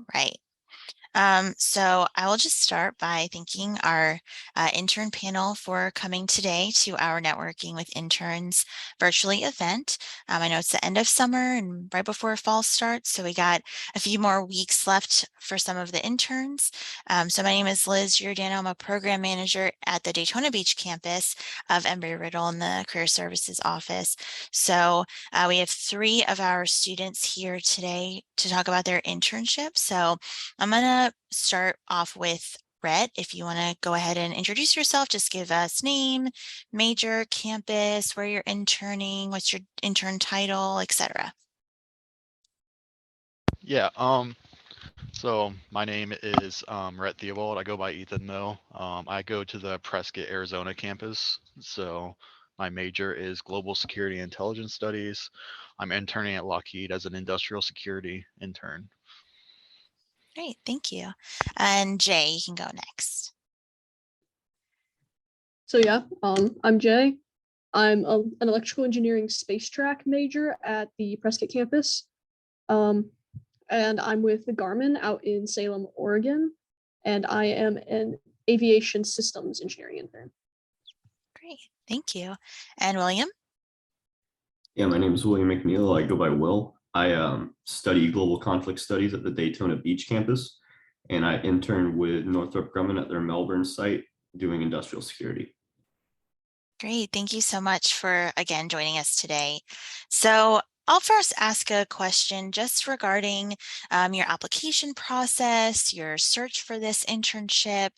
All right. So I will just start by thanking our intern panel for coming today to our Networking with Interns Virtually event. I know it's the end of summer and right before fall starts, so we got a few more weeks left for some of the interns. So my name is Liz Giordano. I'm a program manager at the Daytona Beach campus of Embry-Riddle in the Career Services office. So we have 3 of our students here today to talk about their internship. So I'm going to start off with Rhett. If you want to go ahead and introduce yourself, just give us name, major, campus, where you're interning, what's your intern title, etc. Yeah, so my name is Rhett Theobald. I go by Ethan though. I go to the Prescott, Arizona campus. So my major is Global Security and Intelligence Studies. I'm interning at Lockheed as an industrial security intern. Great, thank you. And Jae, you can go next. So yeah, I'm Jae. I'm an electrical engineering space track major at the Prescott campus. And I'm with the Garmin out in Salem, Oregon. And I am an aviation systems engineering intern. Great, thank you. And William? Yeah, my name is William McNeil. I go by Will. I study global conflict studies at the Daytona Beach campus, and I intern with Northrop Grumman at their Melbourne site doing industrial security. Great, thank you so much for, again, joining us today. So I'll first ask a question just regarding your application process, your search for this internship.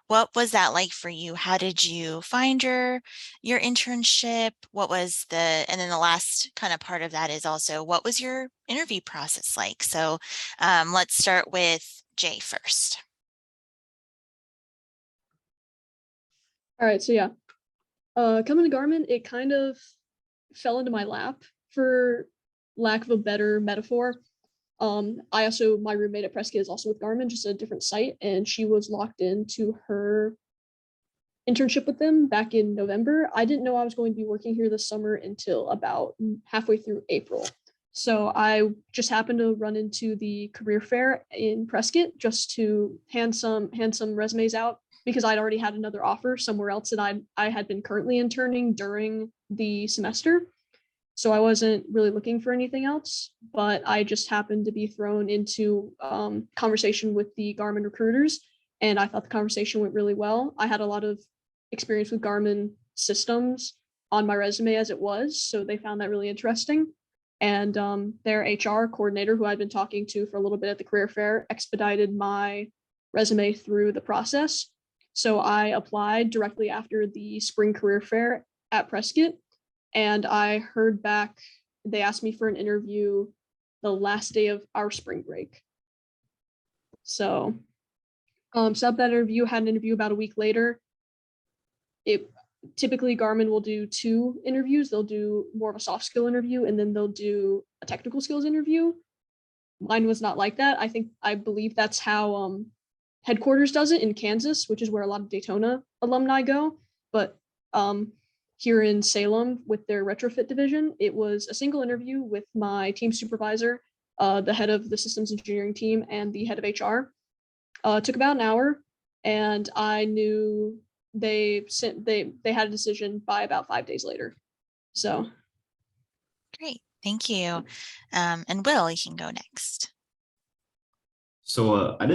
What was that like for you? How did you find your internship? What was and then the last kind of part of that is also, what was your interview process like? So let's start with Jae first. All right, so yeah, coming to Garmin, it kind of fell into my lap, for lack of a better metaphor. My roommate at Prescott is also with Garmin, just a different site, and she was locked into her internship with them back in November. I didn't know I was going to be working here this summer until about halfway through April. So I just happened to run into the career fair in Prescott just to hand some resumes out, because I'd already had another offer somewhere else that I had been currently interning during the semester. So I wasn't really looking for anything else, but I just happened to be thrown into conversation with the Garmin recruiters, and I thought the conversation went really well. I had a lot of experience with Garmin systems on my resume as it was, so they found that really interesting. And their HR coordinator, who I'd been talking to for a little bit at the career fair, expedited my resume through the process. So I applied directly after the spring career fair at Prescott, and I heard back. They asked me for an interview the last day of our spring break. So that interview, had an interview about a week later. Typically Garmin will do 2 interviews. They'll do more of a soft skill interview, and then they'll do a technical skills interview. Mine was not like that. I believe that's how headquarters does it in Kansas, which is where a lot of Daytona alumni go. But here in Salem, with their retrofit division, it was a single interview with my team supervisor, the head of the systems engineering team, and the head of HR. It took about an hour, and I knew they had a decision by about 5 days later. So Great, thank you. And Will, you can go next. So I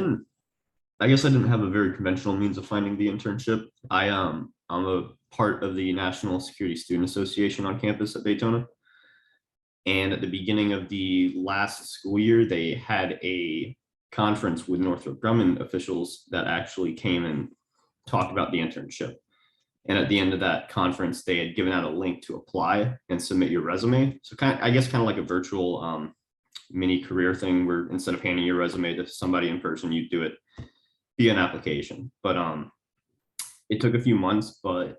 guess I didn't have a very conventional means of finding the internship. I'm a part of the National Security Student Association on campus at Daytona. And at the beginning of the last school year, they had a conference with Northrop Grumman officials that actually came and talked about the internship. And at the end of that conference, they had given out a link to apply and submit your resume. So kind of like a virtual mini career thing, where instead of handing your resume to somebody in person, you do it via an application. But it took a few months, but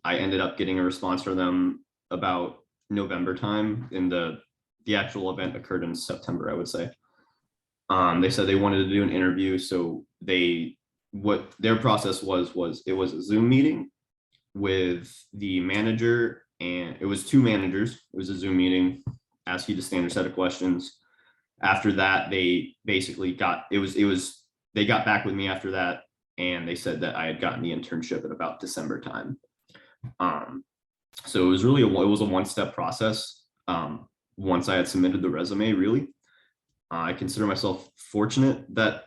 I ended up getting a response from them about November time, and the actual event occurred in September, I would say. They said they wanted to do an interview, so what their process was it was a Zoom meeting with the manager, and it was 2 managers. It was a Zoom meeting, ask you the standard set of questions, After that, they basically they got back with me after that, and they said that I had gotten the internship at about December time. So it was really it was a one-step process. Once I had submitted the resume, really, I consider myself fortunate that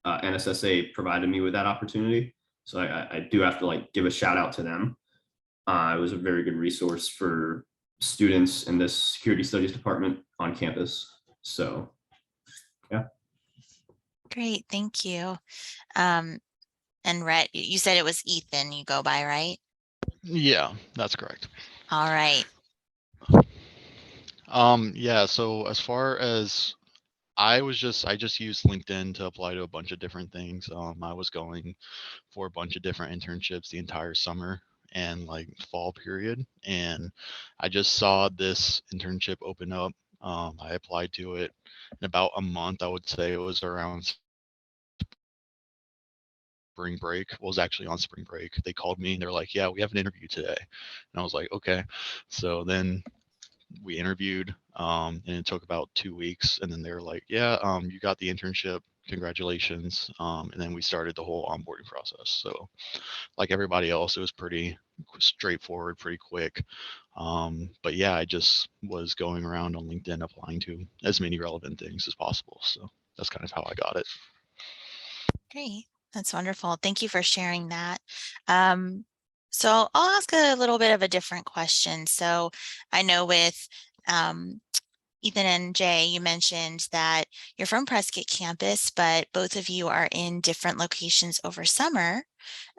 NSSA provided me with that opportunity. So I do have to like give a shout out to them. It was a very good resource for students in this security studies department on campus. So, yeah. Great, thank you. And Rhett, you said it was Ethan you go by, right? Yeah, that's correct. All right. Yeah, so as far as I just used LinkedIn to apply to a bunch of different things. I was going for a bunch of different internships the entire summer and like fall period. And I just saw this internship open up. I applied to it in about a month. I would say it was around spring break. Well, it was actually on spring break. They called me and they're like, yeah, we have an interview today. And I was like, okay. So then we interviewed, and it took about 2 weeks. And then they were like, yeah, you got the internship. Congratulations. And then we started the whole onboarding process. So like everybody else, it was pretty straightforward, pretty quick. But yeah, I just was going around on LinkedIn applying to as many relevant things as possible. So that's kind of how I got it. Great. That's wonderful. Thank you for sharing that. So I'll ask a little bit of a different question. So I know with Ethan and Jae, you mentioned that you're from Prescott campus, but both of you are in different locations over summer.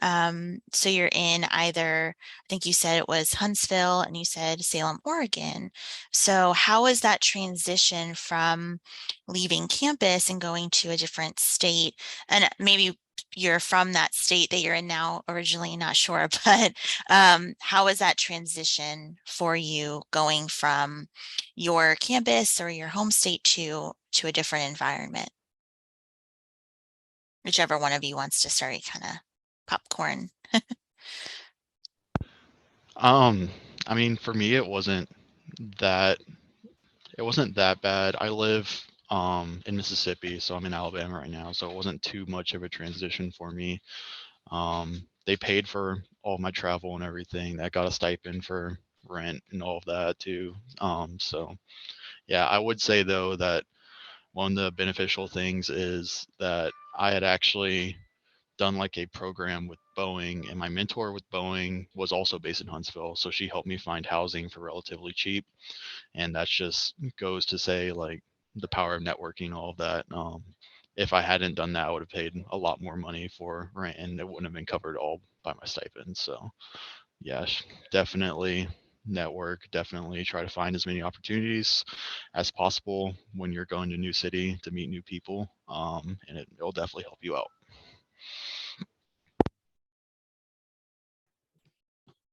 So you're in either, I think you said it was Huntsville and you said Salem, Oregon. So how is that transition from leaving campus and going to a different state? And maybe you're from that state that you're in now originally, not sure, but how is that transition for you going from your campus or your home state to a different environment? Whichever one of you wants to start, kind of popcorn. I mean, for me, that it wasn't that bad. I live in Mississippi, so I'm in Alabama right now, so it wasn't too much of a transition for me. They paid for all my travel and everything. I got a stipend for rent and all of that too. So yeah, I would say though that one of the beneficial things is that I had actually done like a program with Boeing, and my mentor with Boeing was also based in Huntsville, so she helped me find housing for relatively cheap. And that's just goes to say like the power of networking, all of that. If I hadn't done that, I would have paid a lot more money for rent and it wouldn't have been covered all by my stipend. So yeah, definitely network, definitely try to find as many opportunities as possible when you're going to a new city to meet new people. And it'll definitely help you out.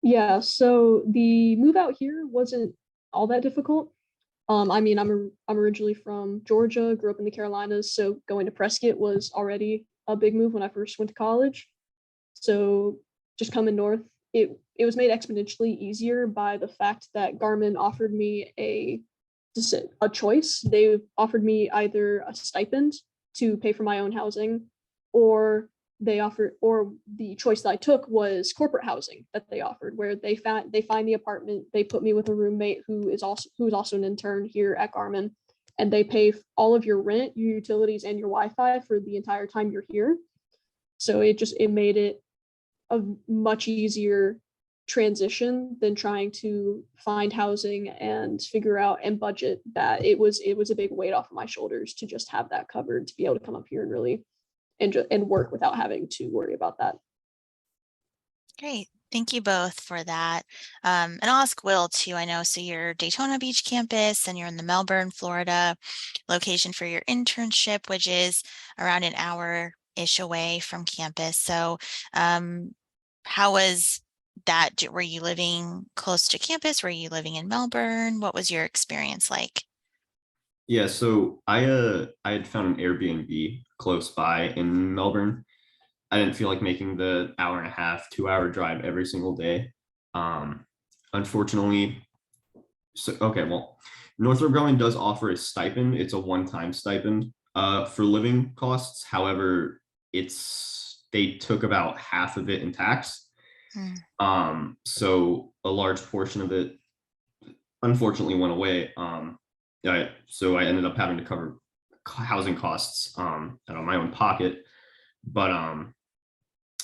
Yeah, so the move out here wasn't all that difficult. I mean, I'm originally from Georgia, grew up in the Carolinas, so going to Prescott was already a big move when I first went to college. So just coming north, it was made exponentially easier by the fact that Garmin offered me a choice. They offered me either a stipend to pay for my own housing, or the choice that I took was corporate housing that they offered, where they find the apartment, they put me with a roommate who is also an intern here at Garmin, and they pay all of your rent, your utilities, and your Wi-Fi for the entire time you're here. So it made it a much easier transition than trying to find housing and figure out and budget that. It was a big weight off of my shoulders to just have that covered, to be able to come up here and really and work without having to worry about that. Great. Thank you both for that. And I'll ask Will too. I know, so you're Daytona Beach campus and you're in the Melbourne, Florida location for your internship, which is around an hour-ish away from campus. So how was that? Were you living close to campus? Were you living in Melbourne? What was your experience like? Yeah, so I had found an Airbnb close by in Melbourne. I didn't feel like making the hour and a half, 2 hour drive every single day. Unfortunately, so okay, well, Northrop Grumman does offer a stipend. It's a one-time stipend for living costs. However, they took about half of it in tax. So a large portion of it unfortunately went away. So I ended up having to cover housing costs out of my own pocket. But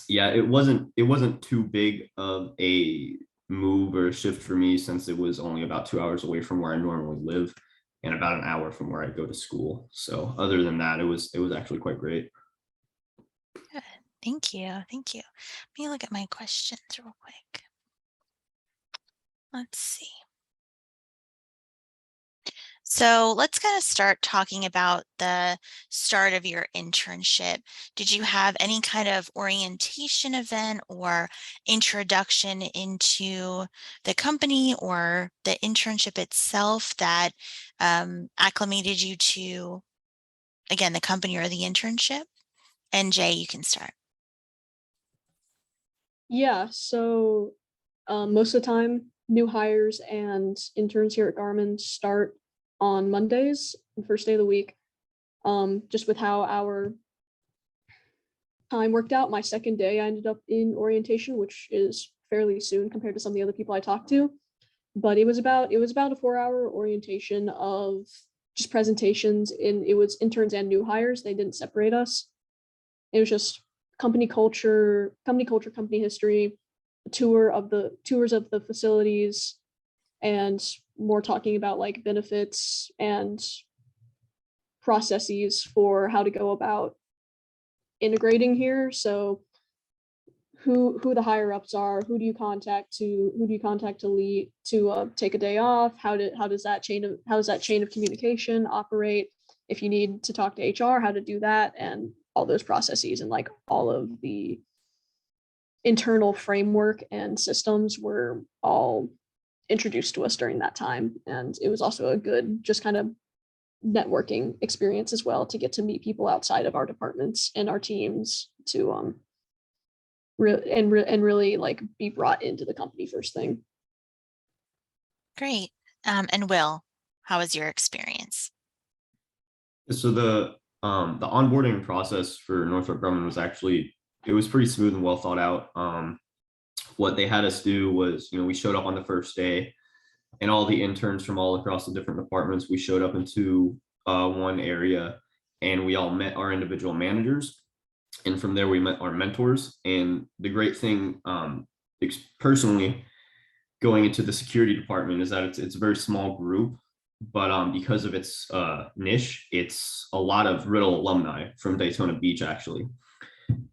yeah, it wasn't too big of a move or a shift for me, since it was only about 2 hours away from where I normally live and about an hour from where I go to school. So other than that, it was actually quite great. Good. Thank you. Thank you. Let me look at my questions real quick. Let's see. So let's kind of start talking about the start of your internship. Did you have any kind of orientation event or introduction into the company or the internship itself that acclimated you to, again, the company or the internship? And Jay, you can start. Yeah, so most of the time, new hires and interns here at Garmin start on Mondays, the first day of the week. Just with how our time worked out, my second day I ended up in orientation, which is fairly soon compared to some of the other people I talked to. But it was about a 4-hour orientation of just presentations. It was interns and new hires. They didn't separate us. It was just company culture, company history, tours of the facilities, and more talking about like benefits and processes for how to go about integrating here. So who the higher ups are, who do you contact to lead to take a day off? How does that chain of communication operate? If you need to talk to HR, how to do that, and all those processes and like all of the internal framework and systems were all introduced to us during that time. And it was also a good just kind of networking experience as well, to get to meet people outside of our departments and our teams to really like be brought into the company first thing. Great. And Will, how was your experience? So the onboarding process for Northrop Grumman was pretty smooth and well thought out. What they had us do was, we showed up on the first day, and all the interns from all across the different departments, we showed up into one area, and we all met our individual managers, and from there we met our mentors. And the great thing, personally, going into the security department, is that it's a very small group, but because of its niche, it's a lot of Riddle alumni from Daytona Beach, actually.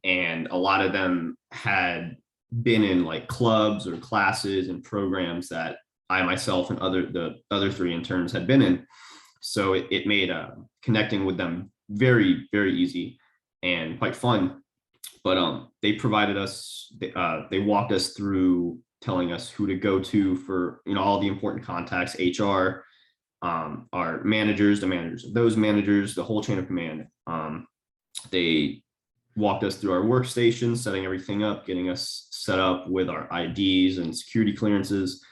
And a lot of them had been in like clubs or classes and programs that I myself and the other 3 interns had been in. So it made connecting with them very, very easy and quite fun. But they provided us, they walked us through telling us who to go to for, all the important contacts, HR, our managers, the managers of those managers, the whole chain of command. They walked us through our workstation, setting everything up, getting us set up with our IDs and security clearances,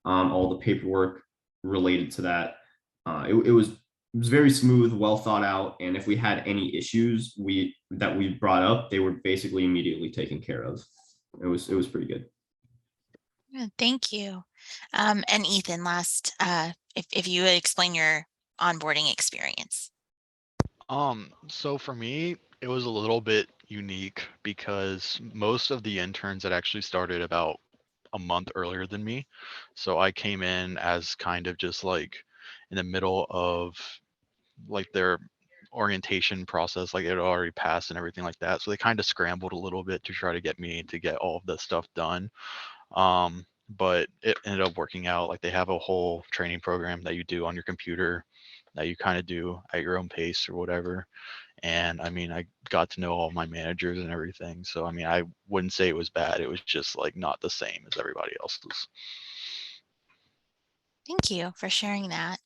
all the paperwork related to that. It was very smooth, well thought out, and if we had any issues that we brought up, they were basically immediately taken care of. It was pretty good. Good, thank you. And Ethan, last, if you would explain your onboarding experience. So for me, it was a little bit unique because most of the interns had actually started about a month earlier than me. So I came in as kind of just like in the middle of like their orientation process, like it had already passed and everything like that. So they kind of scrambled a little bit to try to get me to get all of this stuff done. But it ended up working out. Like they have a whole training program that you do on your computer that you kind of do at your own pace or whatever. And I mean, I got to know all my managers and everything. So I mean, I wouldn't say it was bad. It was just like not the same as everybody else's. Thank you for sharing that.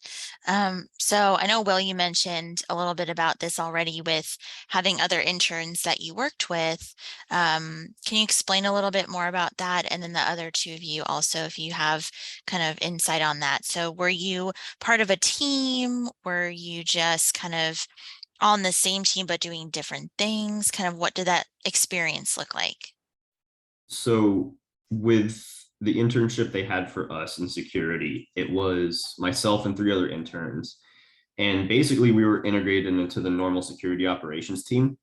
So I know, Will, you mentioned a little bit about this already with having other interns that you worked with. Can you explain a little bit more about that? And then the other two of you also, if you have kind of insight on that. So were you part of a team? Were you just kind of on the same team but doing different things? Kind of what did that experience look like? So with the internship they had for us in security, it was myself and three other interns. And basically we were integrated into the normal security operations team.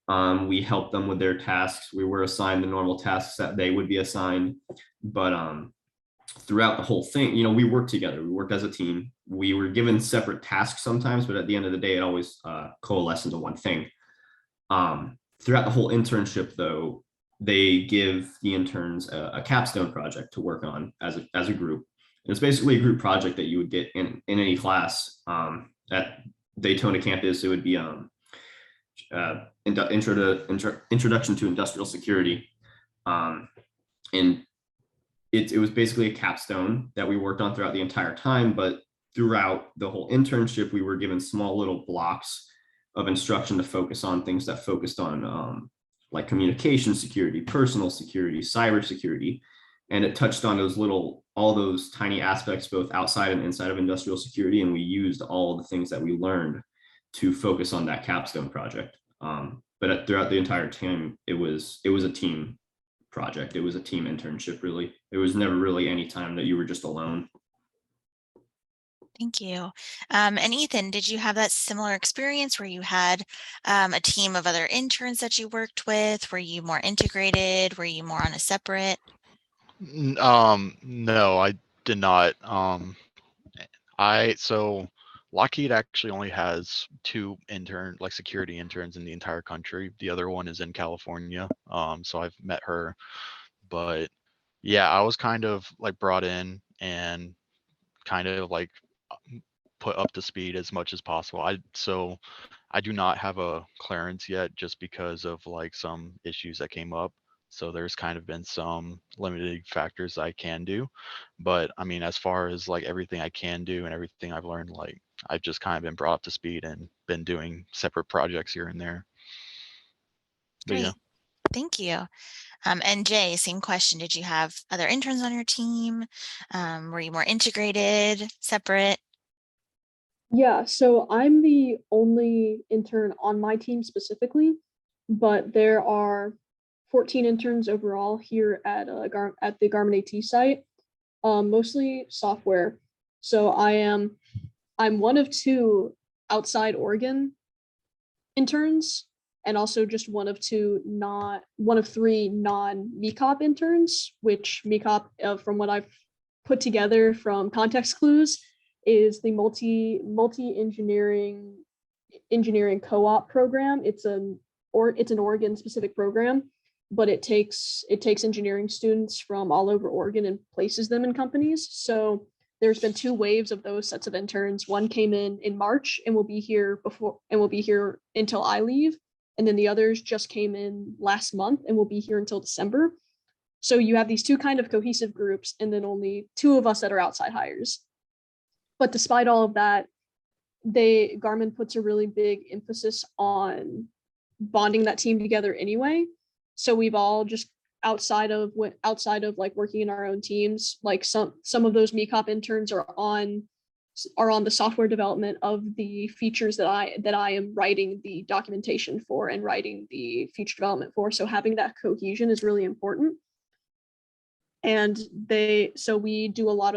We helped them with their tasks. We were assigned the normal tasks that they would be assigned. But throughout the whole thing, we worked together. We worked as a team. We were given separate tasks sometimes, but at the end of the day, it always coalesced into one thing. Throughout the whole internship, though, they give the interns a capstone project to work on as a group. And it's basically a group project that you would get in any class at Daytona campus. It would be introduction to industrial security. And it was basically a capstone that we worked on throughout the entire time, but throughout the whole internship, we were given small little blocks of instruction to focus on things that focused on like communication security, personal security, cyber security. And it touched on all those tiny aspects, both outside and inside of industrial security. And we used all the things that we learned to focus on that capstone project. But throughout the entire time, it was a team project. It was a team internship, really. It was never really any time that you were just alone. Thank you. And Ethan, did you have that similar experience where you had a team of other interns that you worked with? Were you more integrated? Were you more on a separate? No, I did not. So Lockheed actually only has two security interns in the entire country. The other one is in California. So I've met her, but yeah, I was kind of like brought in and kind of like put up to speed as much as possible. I do not have a clearance yet just because of like some issues that came up. So there's kind of been some limiting factors I can do. But I mean, as far as like everything I can do and everything I've learned, like I've just kind of been brought up to speed and been doing separate projects here and there. But yeah. Great. Thank you. And Jay, same question. Did you have other interns on your team? Were you more integrated, separate? Yeah, so I'm the only intern on my team specifically, but there are 14 interns overall here at the Garmin AT site, mostly software. So I'm one of two outside Oregon interns, and also just one of three non-MECOP interns, which MECOP, from what I've put together from context clues, is the multi engineering co-op program. It's an Oregon specific program, but it takes engineering students from all over Oregon and places them in companies. So there's been two waves of those sets of interns. One came in March and will be here until I leave. And then the others just came in last month and will be here until December. So you have these two kind of cohesive groups, and then only two of us that are outside hires. But despite all of that, Garmin puts a really big emphasis on bonding that team together anyway. So we've all just outside of like working in our own teams, like some of those MECOP interns are on the software development of the features that I am writing the documentation for and writing the feature development for. So having that cohesion is really important. And we do a lot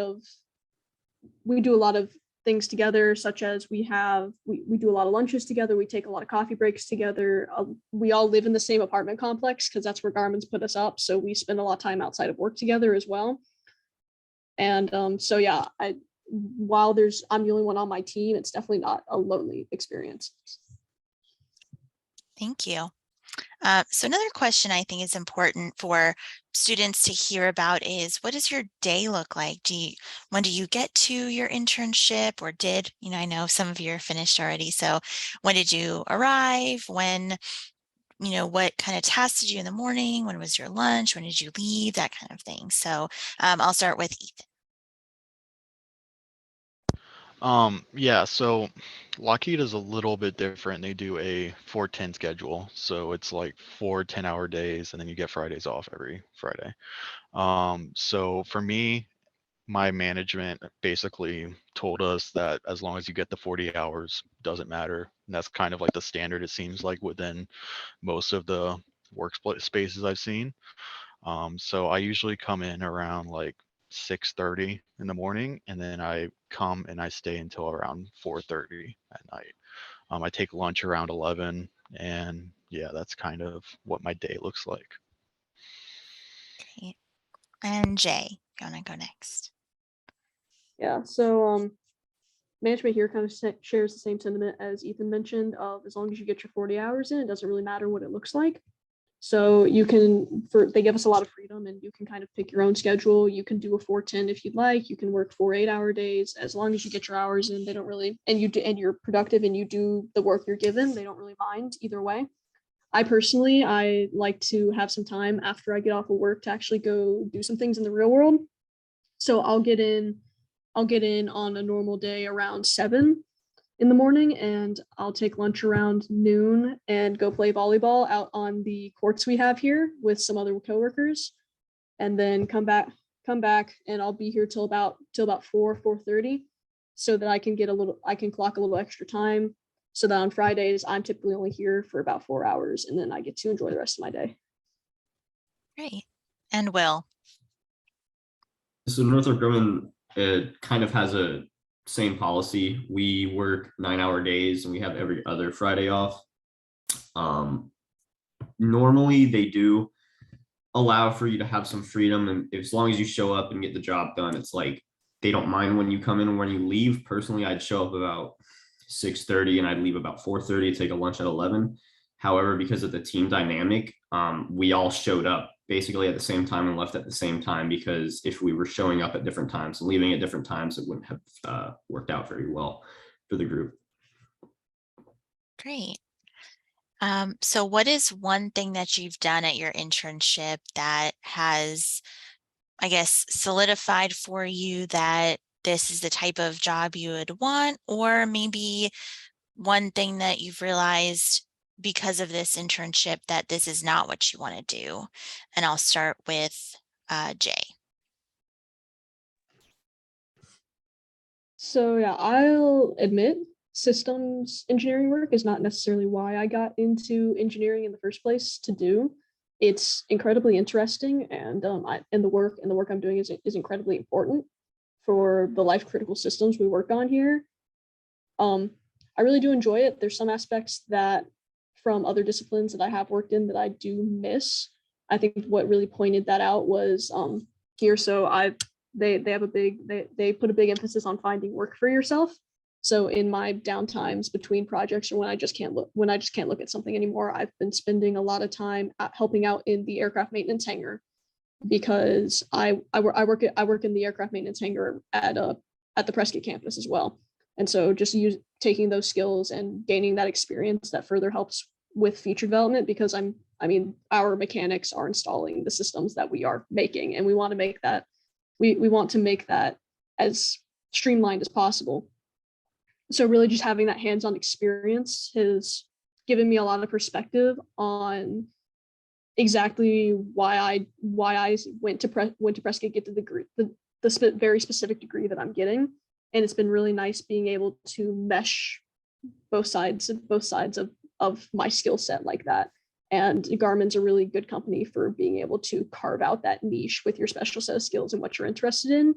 of things together, such as we do a lot of lunches together. We take a lot of coffee breaks together. We all live in the same apartment complex because that's where Garmin's put us up. So we spend a lot of time outside of work together as well. And so yeah, I'm the only one on my team, it's definitely not a lonely experience. Thank you. So another question I think is important for students to hear about is, what does your day look like? When do you get to your internship, or I know some of you are finished already. So when did you arrive? What kind of tasks did you do in the morning? When was your lunch? When did you leave? That kind of thing. So I'll start with Ethan. Yeah, so Lockheed is a little bit different. They do a 4-10 schedule. So it's like 4 10-hour days, and then you get Fridays off every Friday. So for me, my management basically told us that as long as you get the 40 hours, doesn't matter. And that's kind of like the standard, it seems like, within most of the spaces I've seen. So I usually come in around like 6:30 in the morning, and then I come and I stay until around 4:30 at night. I take lunch around 11, and yeah, that's kind of what my day looks like. Great. And Jay, you want to go next? Yeah, so management here kind of shares the same sentiment as Ethan mentioned of as long as you get your 40 hours in, it doesn't really matter what it looks like. So you can, they give us a lot of freedom and you can kind of pick your own schedule. You can do a 4-10 if you'd like. You can work 4 8-hour days as long as you get your hours in. They don't really, and you're productive and you do the work you're given. They don't really mind either way. I personally, I like to have some time after I get off of work to actually go do some things in the real world. So I'll get in on a normal day around 7 in the morning, and I'll take lunch around noon and go play volleyball out on the courts we have here with some other coworkers, and then come back, and I'll be here till about 4:30, so that I can clock a little extra time, so that on Fridays I'm typically only here for about 4 hours, and then I get to enjoy the rest of my day. Great. And Will. So Northrop Grumman, it kind of has a same policy. We work 9-hour days and we have every other Friday off. Normally they do allow for you to have some freedom, and as long as you show up and get the job done, it's like they don't mind when you come in and when you leave. Personally, I'd show up about 6:30 and I'd leave about 4:30, take a lunch at 11. However, because of the team dynamic, we all showed up basically at the same time and left at the same time, because if we were showing up at different times and leaving at different times, it wouldn't have worked out very well for the group. Great. So what is one thing that you've done at your internship that has, I guess, solidified for you that this is the type of job you would want, or maybe one thing that you've realized because of this internship that this is not what you want to do? And I'll start with Jay. So yeah, I'll admit systems engineering work is not necessarily why I got into engineering in the first place to do. It's incredibly interesting, and the work I'm doing is incredibly important for the life critical systems we work on here. I really do enjoy it. There's some aspects that from other disciplines that I have worked in that I do miss. I think what really pointed that out was here. So they put a big emphasis on finding work for yourself. So in my downtimes between projects, or when I just can't look at something anymore, I've been spending a lot of time helping out in the aircraft maintenance hangar, because I work in the aircraft maintenance hangar at the Prescott campus as well. And so just taking those skills and gaining that experience that further helps with feature development, because our mechanics are installing the systems that we are making, and we want to make that we want to make that as streamlined as possible. So really just having that hands-on experience has given me a lot of perspective on exactly why I went to Prescott, get the degree, the very specific degree that I'm getting. And it's been really nice being able to mesh both sides of my skill set like that. And Garmin's a really good company for being able to carve out that niche with your special set of skills and what you're interested in,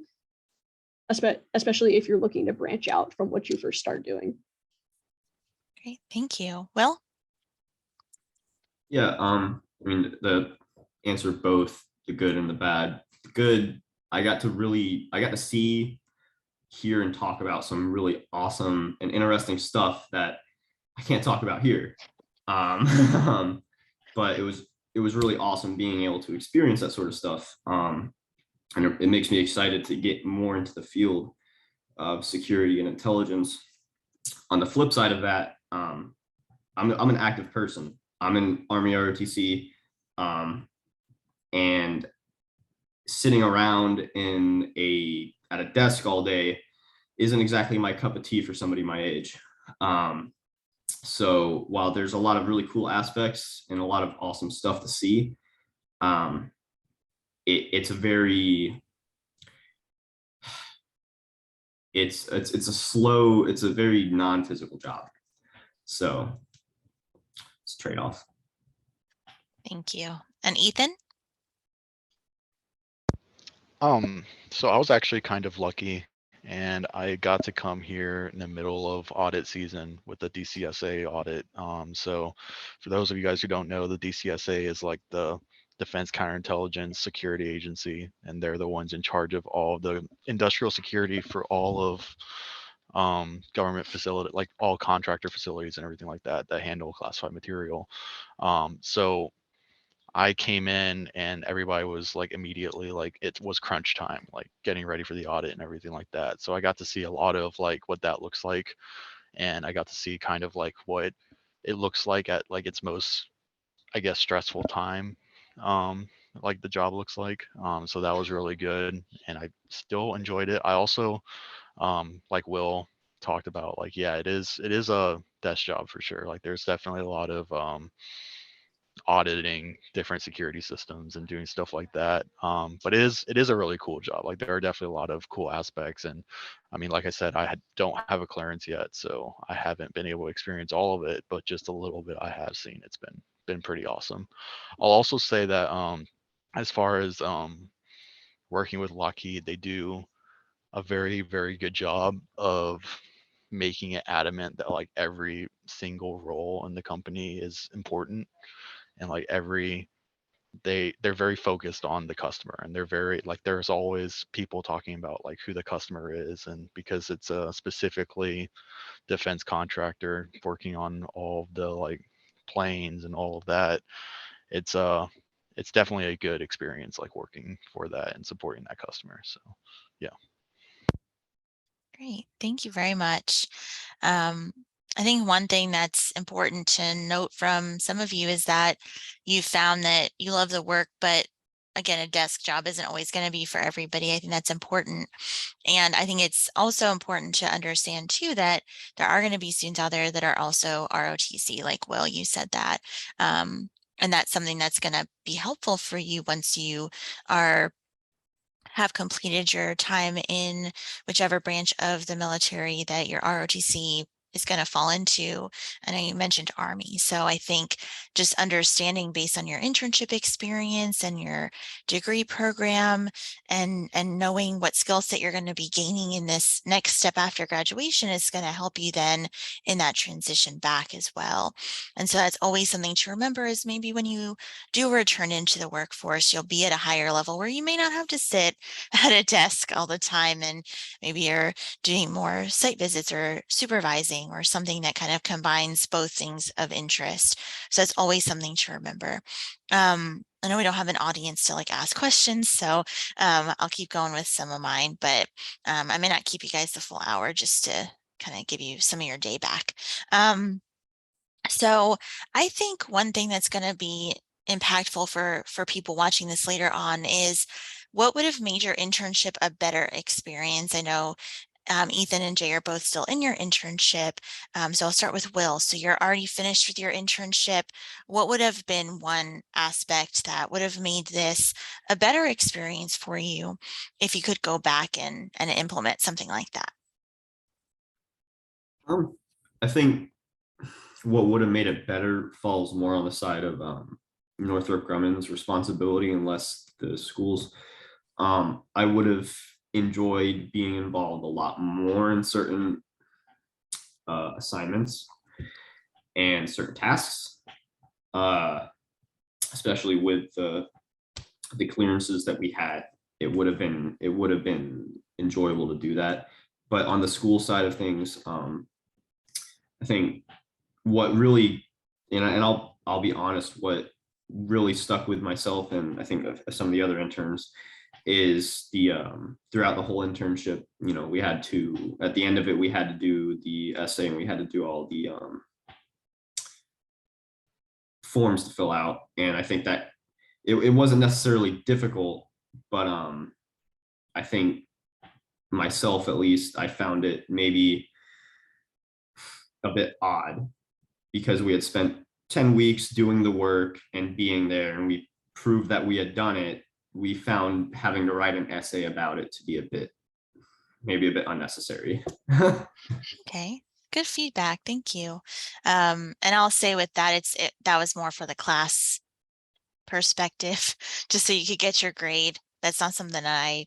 especially if you're looking to branch out from what you first start doing. Great, thank you. Will? Yeah, the answer both the good and the bad. The good, I got to see, hear, and talk about some really awesome and interesting stuff that I can't talk about here. But it was really awesome being able to experience that sort of stuff. And it makes me excited to get more into the field of security and intelligence. On the flip side of that, I'm an active person. I'm in Army ROTC, and sitting around at a desk all day isn't exactly my cup of tea for somebody my age. So while there's a lot of really cool aspects and a lot of awesome stuff to see, it's a very, it's a very non-physical job. So it's a trade-off. Thank you. And Ethan? So I was actually kind of lucky, and I got to come here in the middle of audit season with the DCSA audit. So for those of you guys who don't know, the DCSA is like the Defense Counterintelligence Security Agency, and they're the ones in charge of all the industrial security for all of government facility, like all contractor facilities and everything like that that handle classified material. So I came in and everybody was like immediately like it was crunch time, like getting ready for the audit and everything like that. So I got to see a lot of like what that looks like, and I got to see kind of like what it looks like at like its most, I guess, stressful time, like the job looks like. So that was really good, and I still enjoyed it. I also, like Will talked about, like yeah, it is a desk job for sure. Like there's definitely a lot of auditing different security systems and doing stuff like that. But it is a really cool job. Like there are definitely a lot of cool aspects. And I mean, like I said, don't have a clearance yet, so I haven't been able to experience all of it, but just a little bit I have seen. It's been pretty awesome. I'll also say that as far as working with Lockheed, they do a very, very good job of making it adamant that like every single role in the company is important, and like they're very focused on the customer, and they're very like there's always people talking about like who the customer is, and because it's a specifically defense contractor working on all of the like planes and all of that, it's definitely a good experience like working for that and supporting that customer. So yeah. Great. Thank you very much. I think one thing that's important to note from some of you is that you found that you love the work, but again, a desk job isn't always going to be for everybody. I think that's important. And I think it's also important to understand too that there are going to be students out there that are also ROTC, like Will, you said that. And that's something that's going to be helpful for you once you have completed your time in whichever branch of the military that your ROTC is going to fall into. I know you mentioned Army. So I think just understanding based on your internship experience and your degree program and knowing what skill set you're going to be gaining in this next step after graduation is going to help you then in that transition back as well. And so that's always something to remember is maybe when you do return into the workforce, you'll be at a higher level where you may not have to sit at a desk all the time, and maybe you're doing more site visits or supervising or something that kind of combines both things of interest. So it's always something to remember. I know we don't have an audience to like ask questions, so I'll keep going with some of mine, but I may not keep you guys the full hour just to kind of give you some of your day back. So I think one thing that's going to be impactful for people watching this later on is what would have made your internship a better experience? I know Ethan and Jae are both still in your internship. So I'll start with Will. So you're already finished with your internship. What would have been one aspect that would have made this a better experience for you if you could go back and implement something like that? I think what would have made it better falls more on the side of Northrop Grumman's responsibility and less the schools. I would have enjoyed being involved a lot more in certain assignments and certain tasks, especially with the clearances that we had. It would have been enjoyable to do that. But on the school side of things, I think what really, and I'll be honest, what really stuck with myself and I think some of the other interns is the throughout the whole internship, you know, we had to, at the end of it, we had to do the essay and we had to do all the forms to fill out. And I think that it wasn't necessarily difficult, but I think myself at least, I found it maybe a bit odd because we had spent 10 weeks doing the work and being there, and we proved that we had done it. We found having to write an essay about it to be maybe a bit unnecessary. Okay, good feedback. Thank you. And I'll say with that, that was more for the class perspective, just so you could get your grade. That's not something I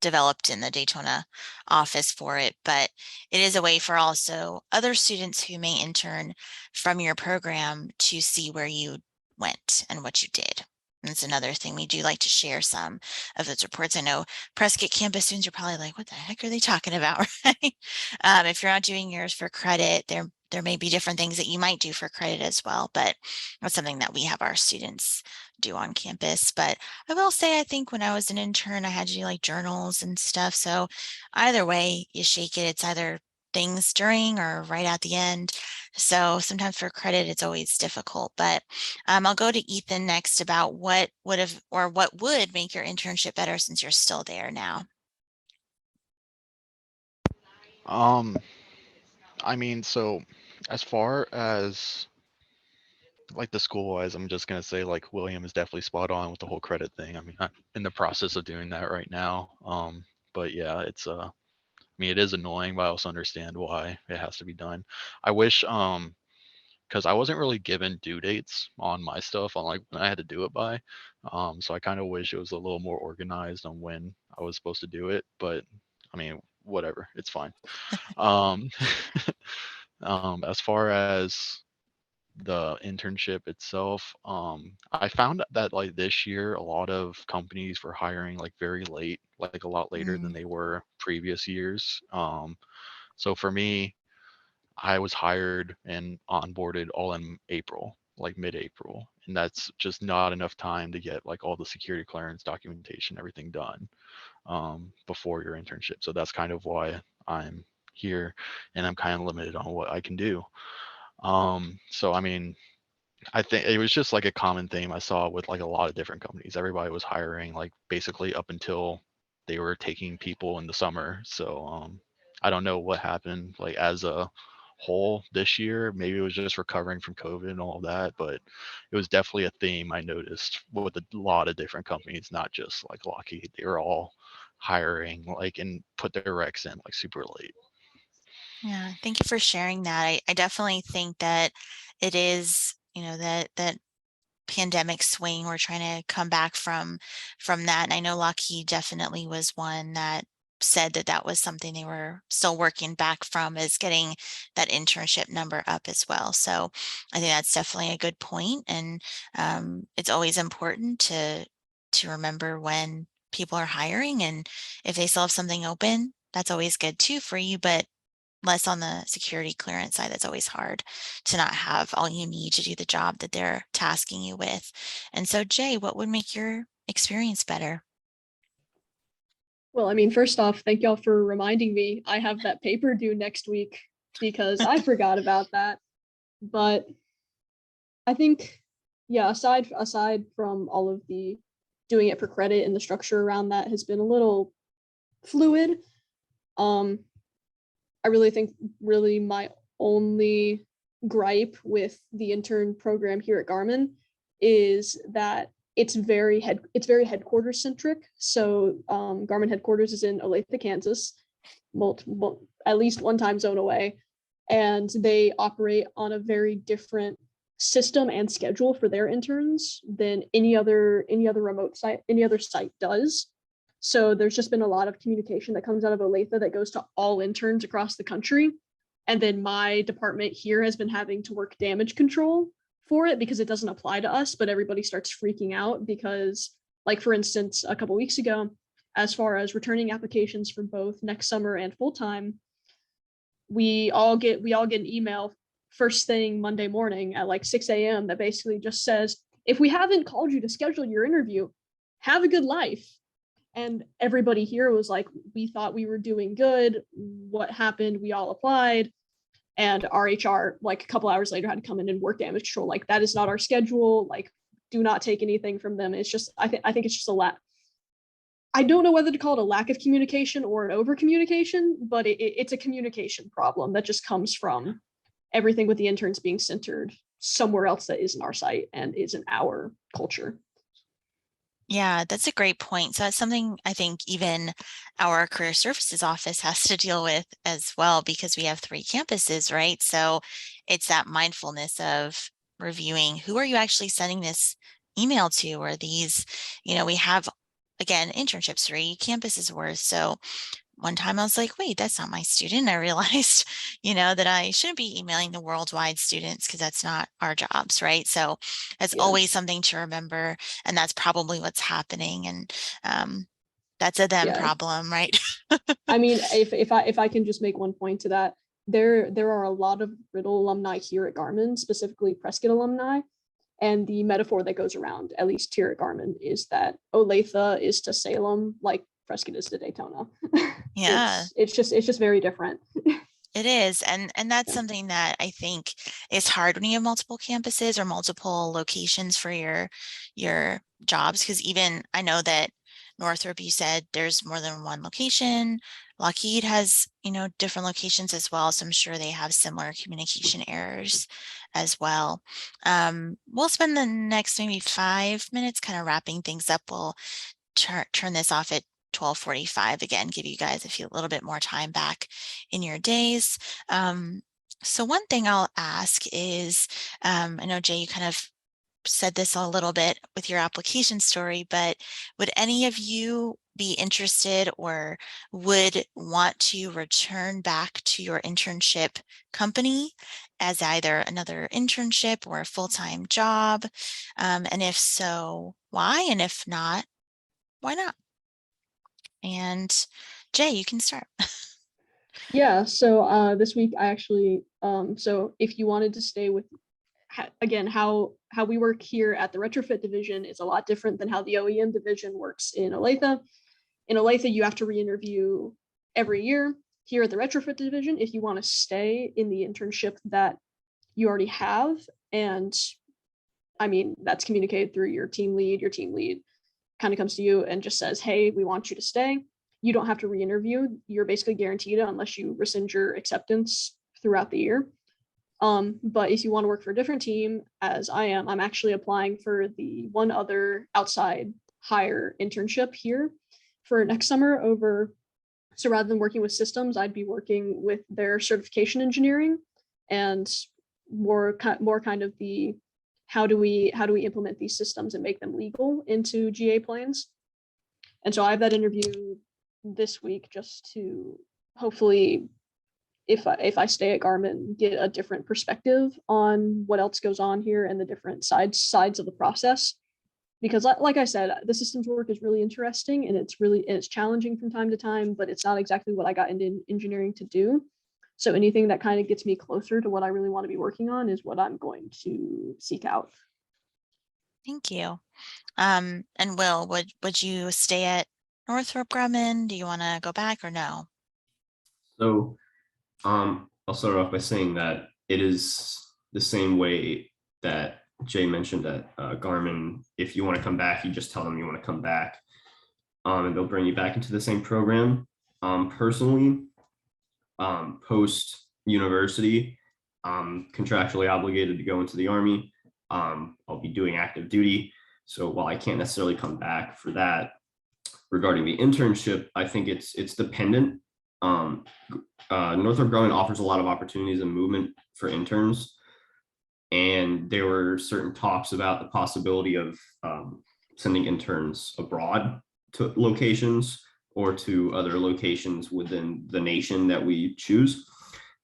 developed in the Daytona office for it, but it is a way for also other students who may intern from your program to see where you went and what you did. And it's another thing we do like to share some of those reports. I know Prescott campus students are probably like, what the heck are they talking about, right? If you're not doing yours for credit, there may be different things that you might do for credit as well, but that's something that we have our students do on campus. But I will say, I think when I was an intern, I had to do like journals and stuff. So either way you shake it, it's either things during or right at the end. So sometimes for credit, it's always difficult. But I'll go to Ethan next about what would make your internship better since you're still there now. I mean, so as far as like the school wise, I'm just gonna say like William is definitely spot on with the whole credit thing. I mean, I'm in the process of doing that right now. But yeah, it's I mean, it is annoying, but I also understand why it has to be done. I wish because I wasn't really given due dates on my stuff on like when I had to do it by. So I kind of wish it was a little more organized on when I was supposed to do it. But I mean, whatever, it's fine. Um, as far as the internship itself, I found that like this year, a lot of companies were hiring like very late, like a lot later than they were previous years. So for me, I was hired and onboarded all in April, like mid-April, and that's just not enough time to get like all the security clearance documentation, everything done before your internship. So that's kind of why I'm here, and I'm kind of limited on what I can do. So I mean, I think it was just like a common theme I saw with like a lot of different companies. Everybody was hiring like basically up until they were taking people in the summer. So I don't know what happened like as a whole this year. Maybe it was just recovering from COVID and all of that, but it was definitely a theme I noticed with a lot of different companies, not just like Lockheed. They were all hiring like and put their recs in like super late. Yeah, thank you for sharing that. I definitely think that it is, that pandemic swing. We're trying to come back from that. And I know Lockheed definitely was one that said that that was something they were still working back from, is getting that internship number up as well. So I think that's definitely a good point. And it's always important to remember when people are hiring, and if they still have something open, that's always good too for you. But less on the security clearance side, that's always hard to not have all you need to do the job that they're tasking you with. And so, Jay, what would make your experience better? Well, I mean, first off, thank y'all for reminding me. I have that paper due next week because I forgot about that. But I think, yeah, aside from all of the doing it for credit and the structure around that has been a little fluid. I really think my only gripe with the intern program here at Garmin is that it's very headquarters centric. So Garmin headquarters is in Olathe, Kansas, at least one time zone away, and they operate on a very different system and schedule for their interns than any other remote site, any other site does. So there's just been a lot of communication that comes out of Olathe that goes to all interns across the country. And then my department here has been having to work damage control for it because it doesn't apply to us, but everybody starts freaking out because, like, for instance, a couple weeks ago, as far as returning applications for both next summer and full-time, we all get an email first thing Monday morning at like 6 a.m. that basically just says, if we haven't called you to schedule your interview, have a good life. And everybody here was like, we thought we were doing good. What happened? We all applied. And our HR, like a couple hours later, had to come in and work damage control. Like, that is not our schedule. Like, do not take anything from them. It's just, I think it's just a lot. I don't know whether to call it a lack of communication or an over communication, but it's a communication problem that just comes from everything with the interns being centered somewhere else that isn't our site and isn't our culture. Yeah, that's a great point. So that's something I think even our career services office has to deal with as well, because we have 3 campuses, right? So it's that mindfulness of reviewing, who are you actually sending this email to? Or these, we have, again, internships, 3 campuses worth. So one time I was like, wait, that's not my student. I realized, that I shouldn't be emailing the worldwide students, because that's not our jobs, right? So it's Yeah. always something to remember, and that's probably what's happening. And that's a them Yeah. problem, right? I mean, if I can just make one point to that, there are a lot of Riddle alumni here at Garmin, specifically Prescott alumni. And the metaphor that goes around, at least here at Garmin, is that Olathe is to Salem like Prescott is to Daytona. Yeah. It's just very different. It is. And that's Yeah. something that I think is hard when you have multiple campuses or multiple locations for your jobs. Because even I know that Northrop, you said there's more than one location. Lockheed has, different locations as well. So I'm sure they have similar communication errors as well. We'll spend the next maybe 5 minutes kind of wrapping things up. We'll turn this off at 12:45 again, give you guys a little bit more time back in your days. So one thing I'll ask is, I know Jay, you kind of said this a little bit with your application story, but would any of you be interested or would want to return back to your internship company as either another internship or a full-time job? And if so, why? And if not, why not? And Jay, you can start. Yeah, so this week I actually so if you wanted to stay with again how we work here at the retrofit division is a lot different than how the OEM division works in Olathe. In Olathe, you have to re-interview every year. Here at the retrofit division, if you want to stay in the internship that you already have, and I mean that's communicated through your team lead kind of comes to you and just says, hey, we want you to stay. You don't have to re-interview. You're basically guaranteed it unless you rescind your acceptance throughout the year. But if you want to work for a different team, as I am, I'm actually applying for the one other outside hire internship here for next summer over. So rather than working with systems, I'd be working with their certification engineering and more kind of the how do we implement these systems and make them legal into GA planes. And so I have that interview this week just to hopefully, if I stay at Garmin, get a different perspective on what else goes on here and the different sides of the process. Because like I said, the systems work is really interesting and it's challenging from time to time, but it's not exactly what I got into engineering to do. So anything that kind of gets me closer to what I really want to be working on is what I'm going to seek out. Thank you. And Will, would you stay at Northrop Grumman? Do you want to go back or no? So I'll start off by saying that it is the same way that Jay mentioned at Garmin. If you want to come back, you just tell them you want to come back, and they'll bring you back into the same program. Personally, post university, I'm contractually obligated to go into the Army. I'll be doing active duty. So while I can't necessarily come back for that, regarding the internship, I think it's dependent. Northrop Grumman offers a lot of opportunities and movement for interns. And there were certain talks about the possibility of sending interns abroad to locations or to other locations within the nation that we choose.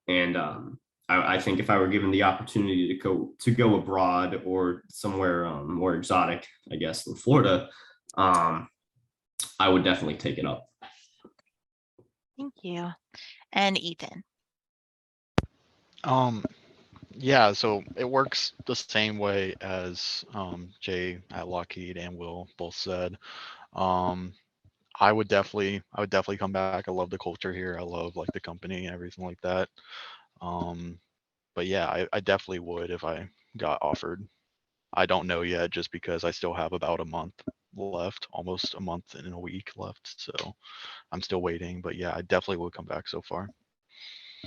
And I think if I were given the opportunity to go abroad or somewhere more exotic, I guess, than Florida, I would definitely take it up. Thank you. And Ethan. Yeah, so it works the same way as Jay at Lockheed and Will both said. I would definitely come back. I love the culture here. I love like the company and everything like that. But yeah, I definitely would if I got offered. I don't know yet just because I still have about a month left, almost a month and a week left. So I'm still waiting, but yeah, I definitely will come back so far.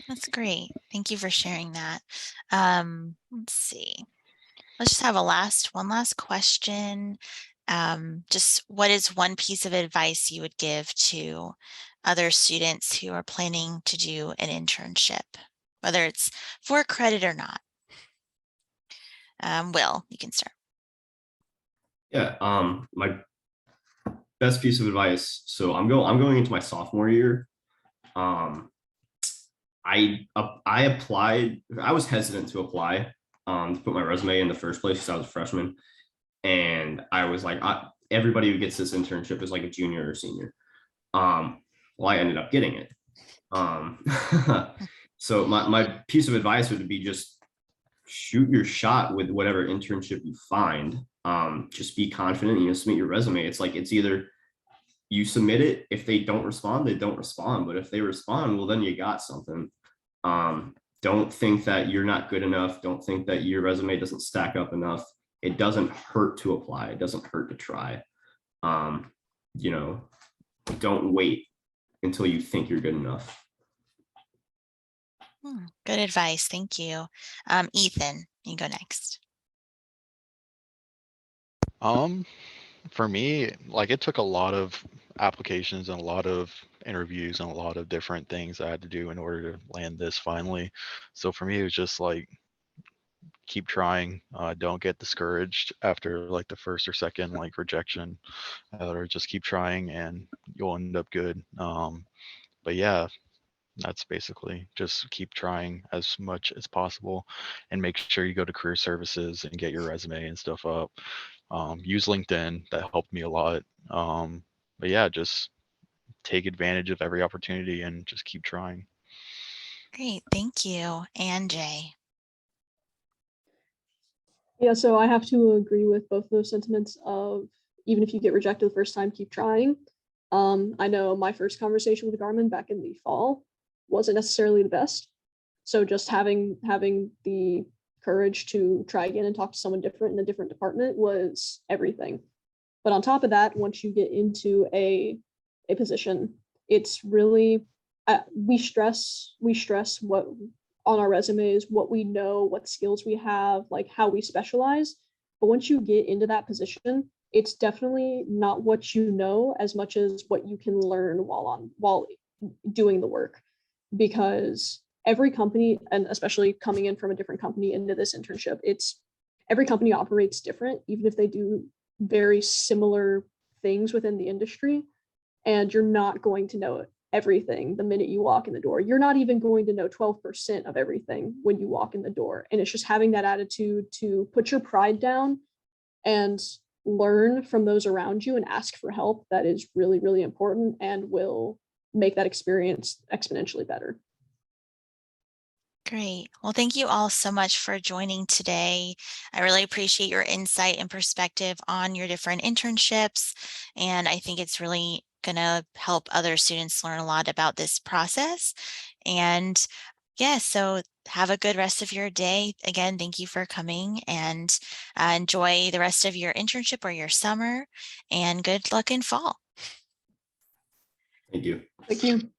That's great. Thank you for sharing that. Let's see. Let's just have one last question. Just what is one piece of advice you would give to other students who are planning to do an internship, whether it's for credit or not? Will, you can start. Yeah, my best piece of advice. So I'm going into my sophomore year. I applied. I was hesitant to apply to put my resume in the first place because I was a freshman, and I was like, everybody who gets this internship is like a junior or senior. Well, I ended up getting it. So my piece of advice would be just shoot your shot with whatever internship you find. Just be confident, submit your resume. It's like, it's either you submit it. If they don't respond, they don't respond. But if they respond, well, then you got something. Don't think that you're not good enough. Don't think that your resume doesn't stack up enough. It doesn't hurt to apply. It doesn't hurt to try. Don't wait until you think you're good enough. Good advice. Thank you. Ethan, you go next. For me, like, it took a lot of applications and a lot of interviews and a lot of different things I had to do in order to land this finally. So for me, it was just like, keep trying. Don't get discouraged after like the first or second like rejection, or just keep trying and you'll end up good. But yeah, that's basically just keep trying as much as possible and make sure you go to career services and get your resume and stuff up. Use LinkedIn. That helped me a lot. But yeah, just take advantage of every opportunity and just keep trying. Great. Thank you. And Jae. Yeah, so I have to agree with both of those sentiments of even if you get rejected the first time, keep trying. I know my first conversation with Garmin back in the fall wasn't necessarily the best. So just having the courage to try again and talk to someone different in a different department was everything. But on top of that, once you get into a position, it's really we stress what on our resumes, what we know, what skills we have, like how we specialize. But once you get into that position, it's definitely not what you know as much as what you can learn while doing the work. Because every company, and especially coming in from a different company into this internship, every company operates different, even if they do very similar things within the industry. And you're not going to know everything the minute you walk in the door. You're not even going to know 12% of everything when you walk in the door. And it's just having that attitude to put your pride down and learn from those around you and ask for help. That is really, really important and will make that experience exponentially better. Great. Well, thank you all so much for joining today. I really appreciate your insight and perspective on your different internships. And I think it's really going to help other students learn a lot about this process. And yeah, so have a good rest of your day. Again, thank you for coming and enjoy the rest of your internship or your summer, and good luck in fall. Thank you. Thank you.